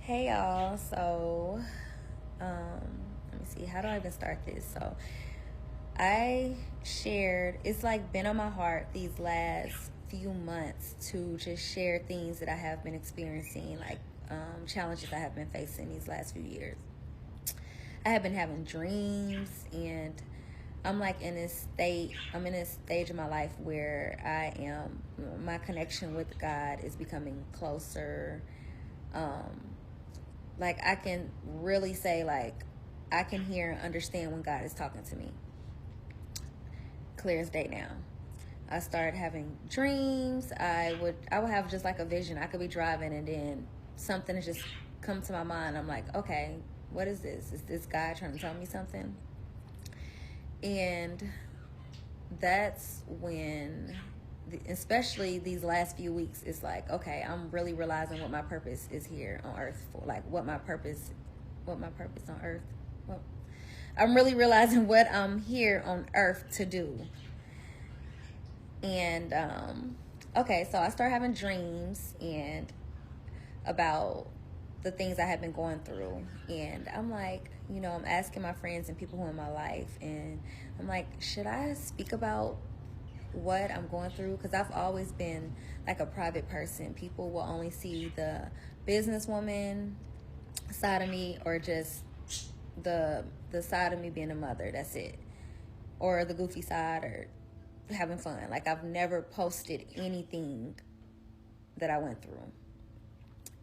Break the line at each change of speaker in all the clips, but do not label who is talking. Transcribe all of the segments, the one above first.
Hey y'all, let me see, how do I even start this? So I shared, it's like been on my heart these last few months to just share things that I have been experiencing, like challenges I have been facing these last few years. I have been having dreams, and I'm in this stage of my life where my connection with God is becoming closer. Um, like I can really say, like, I can hear and understand when God is talking to me, clear as day now. I started having dreams. I would have just like a vision. I could be driving and then something has just come to my mind. I'm like, okay, what is this? Is this God trying to tell me something? And that's when, especially these last few weeks, it's like, okay, I'm really realizing what my purpose is here on earth for. Like what my purpose on earth. Well, I'm really realizing what I'm here on earth to do. And okay, so I start having dreams and about the things I have been going through. And I'm like, I'm asking my friends and people who are in my life, and I'm like, should I speak about what I'm going through? Because I've always been like a private person. People will only see the businesswoman side of me, or just the side of me being a mother. That's it. Or the goofy side, or having fun. Like, I've never posted anything that I went through.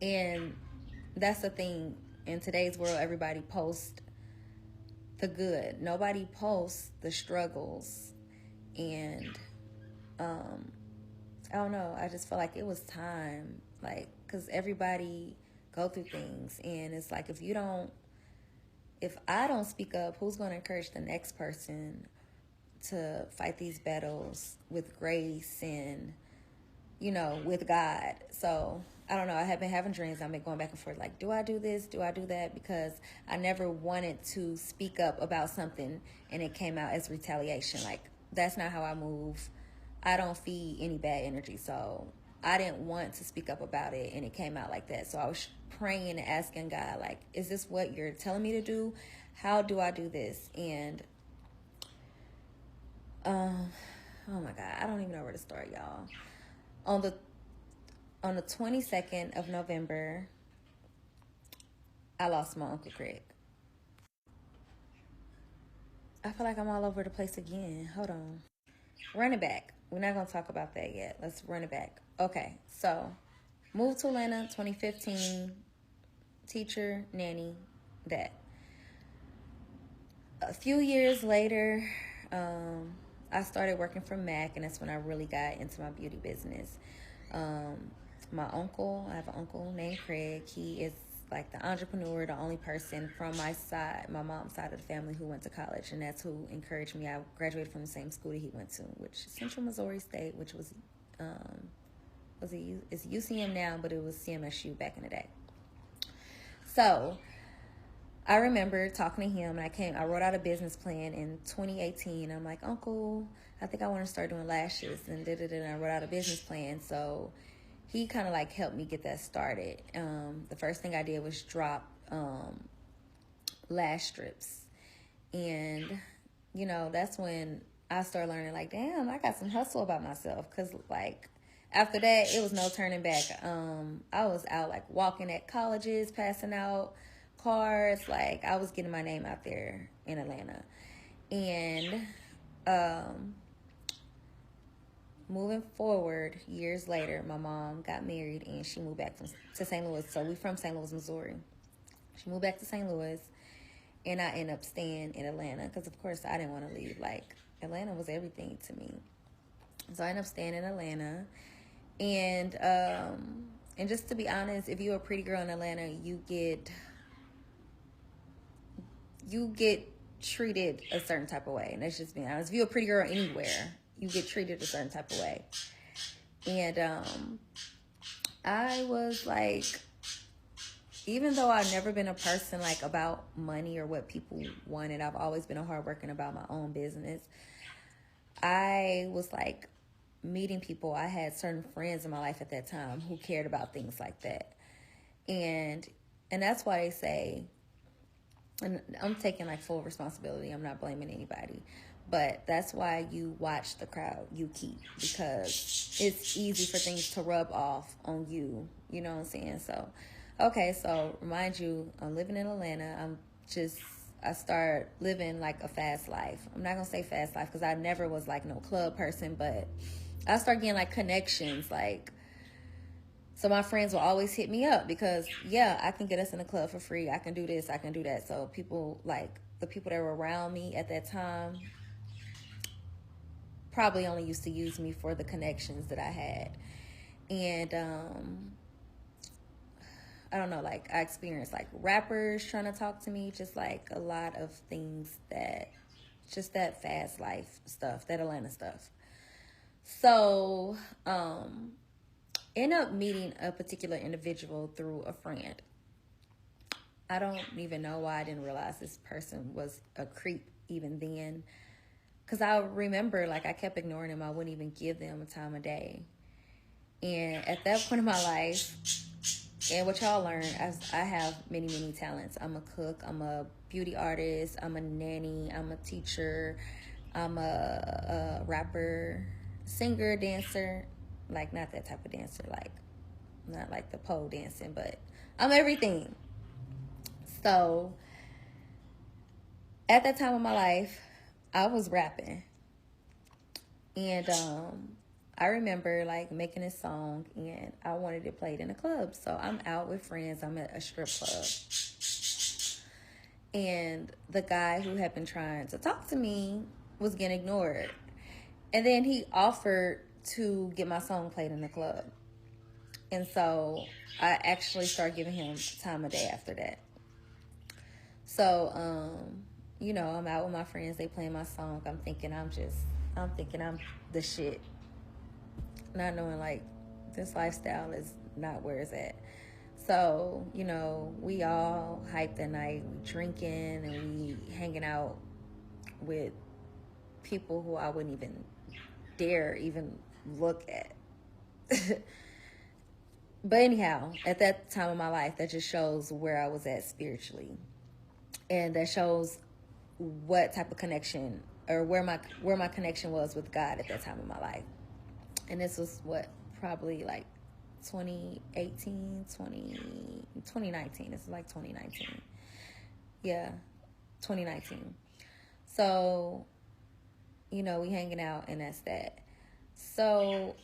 And that's the thing. In today's world, everybody posts the good. Nobody posts the struggles. And I don't know. I just felt like it was time, like, because everybody go through things, and it's like, if I don't speak up, who's going to encourage the next person to fight these battles with grace and, with God? So I don't know. I have been having dreams. I've been going back and forth, like, do I do this? Do I do that? Because I never wanted to speak up about something and it came out as retaliation. Like, that's not how I move. I don't feed any bad energy. So I didn't want to speak up about it and it came out like that. So I was praying and asking God, like, is this what you're telling me to do? How do I do this? And um, oh my God, I don't even know where to start, y'all. On the on the 22nd of November, I lost my Uncle Craig. I feel like I'm all over the place again. Hold on. Run it back. We're not going to talk about that yet. Let's run it back. Okay, so moved to Atlanta 2015, teacher, nanny, that. A few years later, I started working for Mac, and that's when I really got into my beauty business. Um, I have an uncle named Craig. He is like the entrepreneur, the only person from my side, my mom's side of the family, who went to college, and that's who encouraged me. I graduated from the same school that he went to, which is Central Missouri State, which um, it's UCM now, but it was CMSU back in the day. So I remember talking to him, and I wrote out a business plan in 2018. I'm like, Uncle, I think I want to start doing lashes, and and I wrote out a business plan. So he kind of like helped me get that started. The first thing I did was drop lash strips, and that's when I started learning, like, damn, I got some hustle about myself. Because like, after that, it was no turning back. I was out like walking at colleges, passing out cards. Like, I was getting my name out there in Atlanta. And um, moving forward, years later, my mom got married and she moved back to St. Louis. So we from St. Louis, Missouri. She moved back to St. Louis, and I ended up staying in Atlanta because, of course, I didn't want to leave. Like, Atlanta was everything to me. So I ended up staying in Atlanta. And just to be honest, if you're a pretty girl in Atlanta, you get treated a certain type of way. And that's just being honest. If you're a pretty girl anywhere, you get treated a certain type of way. And I was like, even though I've never been a person like about money or what people wanted, I've always been a hard worker about my own business. I was like meeting people. I had certain friends in my life at that time who cared about things like that. And And that's why they say, and I'm taking like full responsibility, I'm not blaming anybody, but that's why you watch the crowd you keep, because it's easy for things to rub off on you. You know what I'm saying? So, okay, so remind you, I'm living in Atlanta. I start living like a fast life. I'm not gonna say fast life because I never was like no club person, but I start getting like connections, like, so my friends will always hit me up because, yeah, I can get us in the club for free. I can do this, I can do that. So people, like the people that were around me at that time, probably only used to use me for the connections that I had. And I don't know, like I experienced like rappers trying to talk to me, just like a lot of things that, just that fast life stuff, that Atlanta stuff. So, end up meeting a particular individual through a friend. I don't even know why I didn't realize this person was a creep even then. Because I remember, like, I kept ignoring him. I wouldn't even give them a time of day. And at that point in my life, and what y'all learn, I have many, many talents. I'm a cook, I'm a beauty artist, I'm a nanny, I'm a teacher, I'm a rapper, singer, dancer. Like, not that type of dancer, like, not like the pole dancing, but I'm everything. So, at that time of my life, I was rapping. And I remember like making a song and I wanted it played in a club. So I'm out with friends. I'm at a strip club. And the guy who had been trying to talk to me was getting ignored. And then he offered to get my song played in the club. And so I actually started giving him time of day after that. So, you know, I'm out with my friends. They playing my song. I'm thinking I'm the shit. Not knowing like this lifestyle is not where it's at. So, you know, we all hyped that night. We drinking and we hanging out with people who I wouldn't even dare even look at. But anyhow, at that time of my life, that just shows where I was at spiritually. And that shows what type of connection, or where my connection was with God at that time of my life. And this was what, probably like 2018, 2019. This is like 2019. Yeah, 2019. So, you know, we hanging out and that's that. So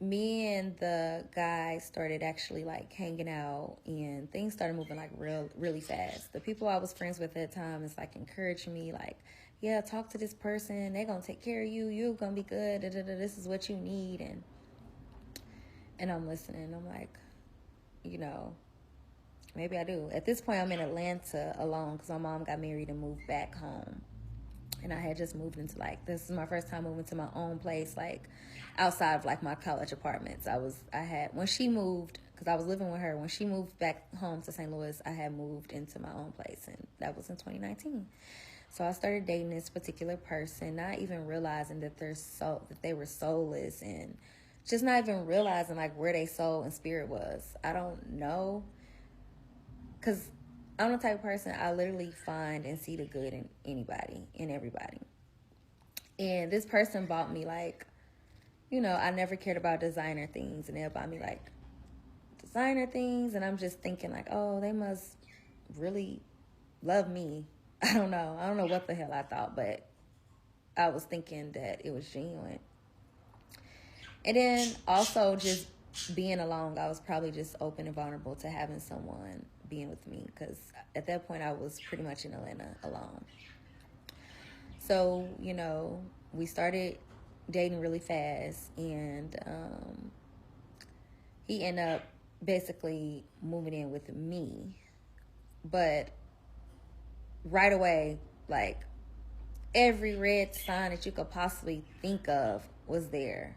me and the guy started actually like hanging out and things started moving like really fast. The people I was friends with at the time is like encouraging me, like, yeah, talk to this person, they're gonna take care of you, you're gonna be good, this is what you need. And I'm listening. I'm like, you know, maybe I do. At this point I'm in Atlanta alone because my mom got married and moved back home. And I had just moved into like, this is my first time moving to my own place, like outside of like my college apartments. When she moved, because I was living with her, when she moved back home to St. Louis, I had moved into my own place, and that was in 2019. So I started dating this particular person, not even realizing that they were soulless, and just not even realizing like where their soul and spirit was. I don't know, because I'm the type of person, I literally find and see the good in anybody, in everybody. And this person bought me like, you know, I never cared about designer things, and they bought me like designer things, and I'm just thinking like, oh, they must really love me. I don't know what the hell I thought, but I was thinking that it was genuine. And then also just being alone, I was probably just open and vulnerable to having someone being with me, because at that point I was pretty much in Atlanta alone. So, you know, we started dating really fast, and he ended up basically moving in with me. But right away, like every red sign that you could possibly think of was there.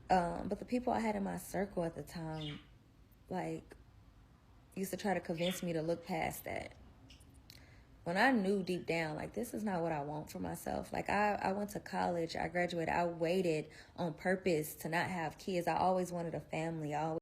But the people I had in my circle at the time, like, used to try to convince me to look past that. When I knew deep down, like, this is not what I want for myself. Like, I went to college, I graduated, I waited on purpose to not have kids. I always wanted a family. I always